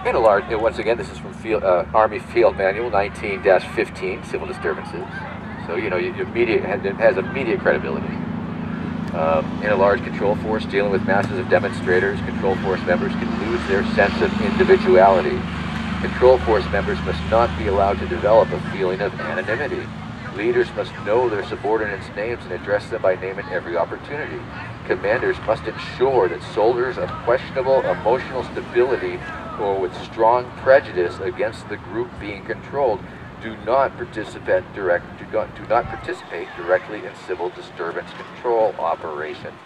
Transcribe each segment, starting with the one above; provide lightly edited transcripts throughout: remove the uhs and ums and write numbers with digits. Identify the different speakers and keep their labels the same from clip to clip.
Speaker 1: In a large, once again, this is from Army Field Manual 19-15, civil disturbances. So, you know, it has immediate credibility. In a large control force dealing with masses of demonstrators, control force members can lose their sense of individuality. Control force members must not be allowed to develop a feeling of anonymity. Leaders must know their subordinates' names and address them by name at every opportunity. Commanders must ensure that soldiers of questionable emotional stability or with strong prejudice against the group being controlled do not participate directly in civil disturbance control operations.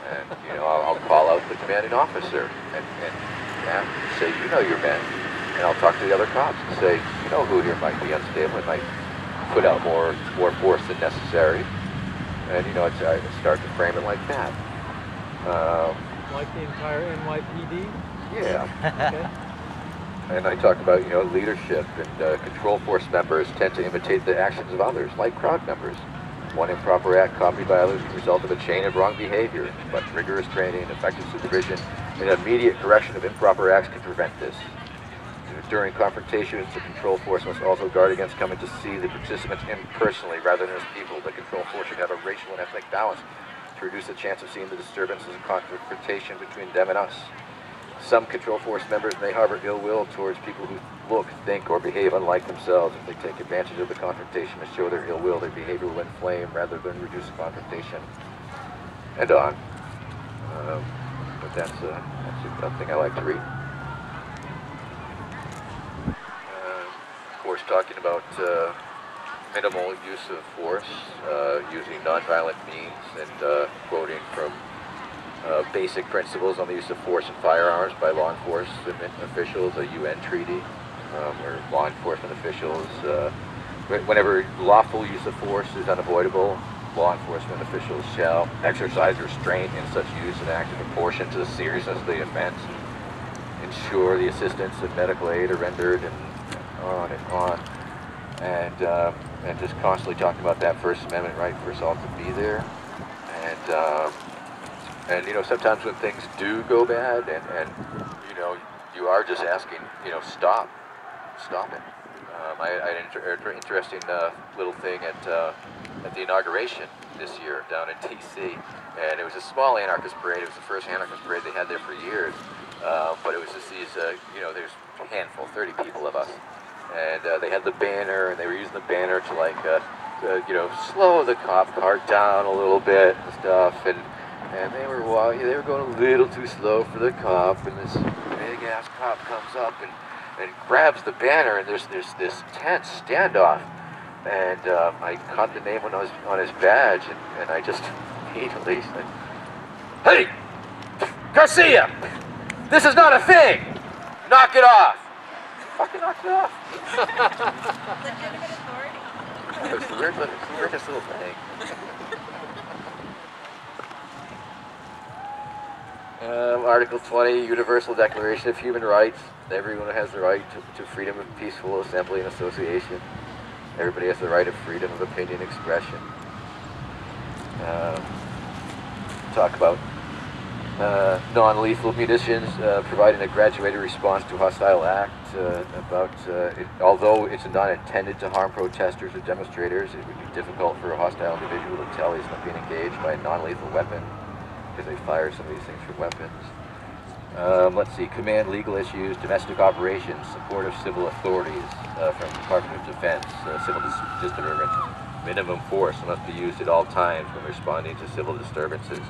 Speaker 1: And, you know, I'll call out the commanding officer and say, you know your men. And I'll talk to the other cops and say, you know who here might be unstable, it might put out more force than necessary. And, you know, I start to frame it like that.
Speaker 2: Like the entire NYPD?
Speaker 1: Yeah.
Speaker 2: Okay.
Speaker 1: And I talk about, you know, leadership, and control force members tend to imitate the actions of others, like crowd members. One improper act copied by others is the result of a chain of wrong behavior, but rigorous training, effective supervision, and immediate correction of improper acts can prevent this. During confrontations, the control force must also guard against coming to see the participants impersonally rather than as people. The control force should have a racial and ethnic balance to reduce the chance of seeing the disturbance as a confrontation between them and us. Some control force members may harbor ill will towards people who look, think, or behave unlike themselves. If they take advantage of the confrontation to show their ill will, their behavior will inflame rather than reduce the confrontation. And on. But that's something I like to read. Of course, talking about minimal use of force, using nonviolent means, and quoting from basic principles on the use of force and firearms by law enforcement officials, a UN treaty, where law enforcement officials, whenever lawful use of force is unavoidable, law enforcement officials shall exercise restraint in such use and act in proportion to the seriousness of the offense, ensure the assistance of medical aid are rendered, and on and on. And just constantly talking about that First Amendment right for us all to be there. And you know, sometimes when things do go bad, and you know, you are just asking, you know, stop it. I had an interesting little thing at the inauguration this year down in D.C. And it was a small anarchist parade. It was the first anarchist parade they had there for years. But it was just these, you know, there's a handful, 30 people of us. And they had the banner, and they were using the banner to, like, you know, slow the cop car down a little bit and stuff. And they were going a little too slow for the cop. And this big-ass cop comes up and grabs the banner, and there's this tense standoff. And I caught the name on his badge, and I just immediately said, "Hey, Garcia, this is not a thing. Knock it off." Fucking knocked it off.
Speaker 3: Legitimate authority.
Speaker 1: It's the weirdest little thing. Article 20, Universal Declaration of Human Rights. Everyone has the right to freedom of peaceful assembly and association. Everybody has the right of freedom of opinion expression. Talk about non-lethal munitions, providing a graduated response to a hostile act. Although it's not intended to harm protesters or demonstrators, it would be difficult for a hostile individual to tell he's not being engaged by a non-lethal weapon, because they fire some of these things from weapons. Let's see, command legal issues, domestic operations, support of civil authorities from the Department of Defense, civil disturbance, minimum force must be used at all times when responding to civil disturbances.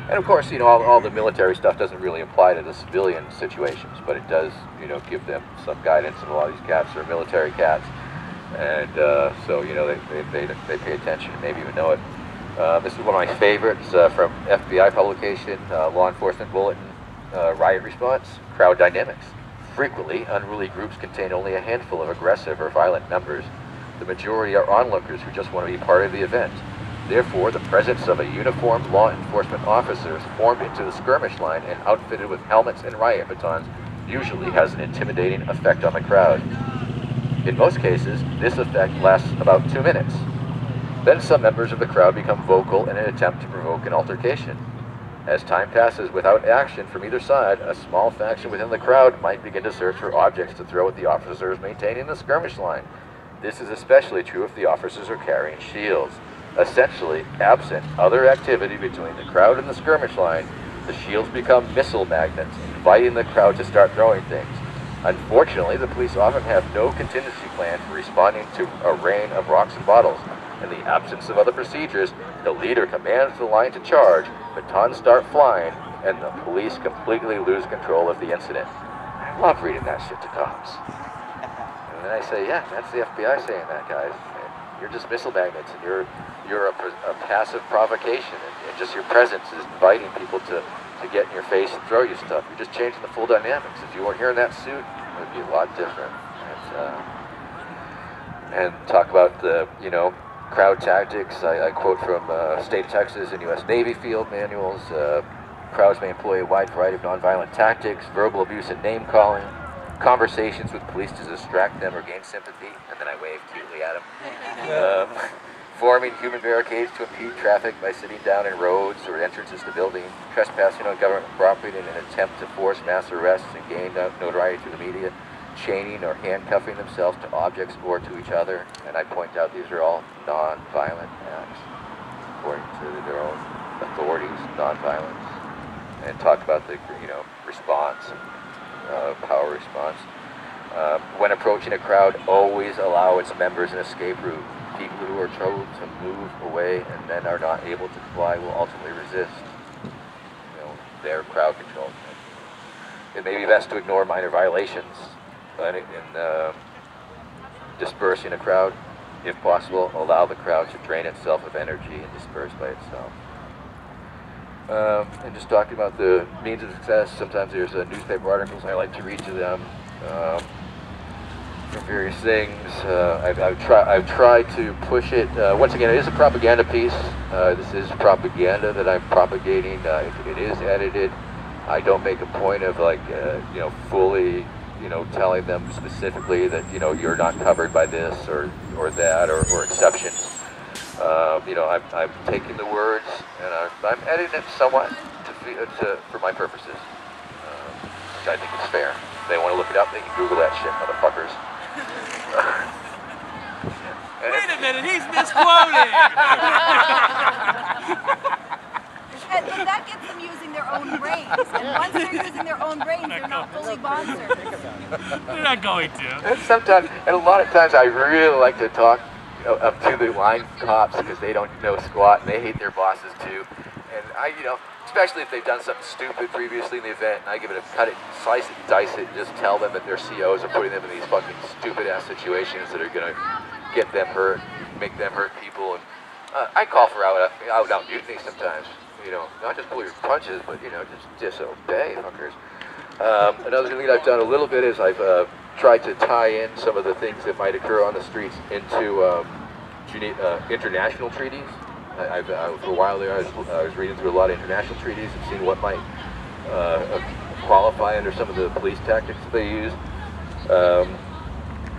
Speaker 1: And of course, you know, all the military stuff doesn't really apply to the civilian situations, but it does, you know, give them some guidance, and a lot of these cats are military cats. And so, you know, they pay attention and maybe even know it. This is one of my favorites from FBI publication, Law Enforcement Bulletin, Riot Response, Crowd Dynamics. Frequently, unruly groups contain only a handful of aggressive or violent members. The majority are onlookers who just want to be part of the event. Therefore, the presence of a uniformed law enforcement officers formed into the skirmish line and outfitted with helmets and riot batons usually has an intimidating effect on the crowd. In most cases, this effect lasts about 2 minutes. Then some members of the crowd become vocal in an attempt to provoke an altercation. As time passes without action from either side, a small faction within the crowd might begin to search for objects to throw at the officers maintaining the skirmish line. This is especially true if the officers are carrying shields. Essentially, absent other activity between the crowd and the skirmish line, the shields become missile magnets, inviting the crowd to start throwing things. Unfortunately, the police often have no contingency plan for responding to a rain of rocks and bottles. In the absence of other procedures, the leader commands the line to charge, batons start flying, and the police completely lose control of the incident. I love reading that shit to cops. And then I say, yeah, that's the FBI saying that, guys. You're just missile magnets, and you're a passive provocation, and just your presence is inviting people to get in your face and throw you stuff. You're just changing the full dynamics. If you weren't here in that suit, it would be a lot different. And talk about the, crowd tactics. I quote from State of Texas and U.S. Navy field manuals. Crowds may employ a wide variety of nonviolent tactics, verbal abuse and name-calling, conversations with police to distract them or gain sympathy, and then I wave cutely at them. Forming human barricades to impede traffic by sitting down in roads or entrances to buildings, trespassing on government property in an attempt to force mass arrests and gain notoriety through the media, chaining or handcuffing themselves to objects or to each other. And I point out these are all non-violent acts, according to their own authorities, non-violence. And talk about the, response, power response. When approaching a crowd, always allow its members an escape route. People who are told to move away and then are not able to comply will ultimately resist, their crowd control. It may be best to ignore minor violations in dispersing a crowd. If possible, allow the crowd to drain itself of energy and disperse by itself. And just talking about the means of success, sometimes there's newspaper articles I like to read to them for various things. I've tried to push it. Once again, it is a propaganda piece. This is propaganda that I'm propagating. It is edited. I don't make a point of fully, telling them specifically that you're not covered by this or that or exceptions. I'm taking the words and I'm editing it somewhat for my purposes, which I think is fair. If they want to look it up, they can Google that shit, motherfuckers.
Speaker 4: Wait a minute, he's misquoting!
Speaker 3: And that gets them using their own brains. And once they're using their own brains, they're not fully bond servers.
Speaker 4: They're not going to.
Speaker 1: And a lot of times I really like to talk up to the line cops because they don't know squat and they hate their bosses too. And I, especially if they've done something stupid previously in the event, and I give it a cut it, slice it, dice it, and just tell them that their COs are putting them in these fucking stupid ass situations that are gonna get them hurt, make them hurt people. And I call for out mutiny sometimes. Not just pull your punches, but just disobey fuckers. Another thing that I've done a little bit is I've tried to tie in some of the things that might occur on the streets into international treaties. For a while there, I was reading through a lot of international treaties and seeing what might qualify under some of the police tactics that they use.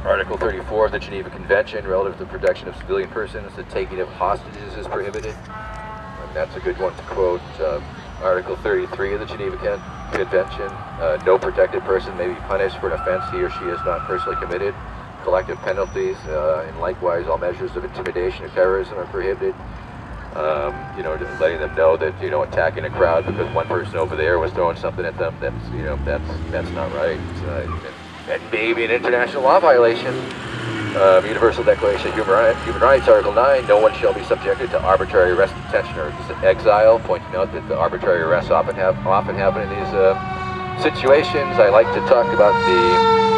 Speaker 1: Article 34 of the Geneva Convention relative to the protection of civilian persons, the taking of hostages is prohibited. And that's a good one to quote. Article 33 of the Geneva Convention, no protected person may be punished for an offense he or she has not personally committed. Collective penalties, and likewise all measures of intimidation or terrorism are prohibited. Letting them know that, attacking a crowd because one person over there was throwing something at them, that's not right. That may be an international law violation. Universal Declaration of Human Rights, Article 9, no one shall be subjected to arbitrary arrest, detention, or exile, pointing out that the arbitrary arrests often happen in these situations. I like to talk about the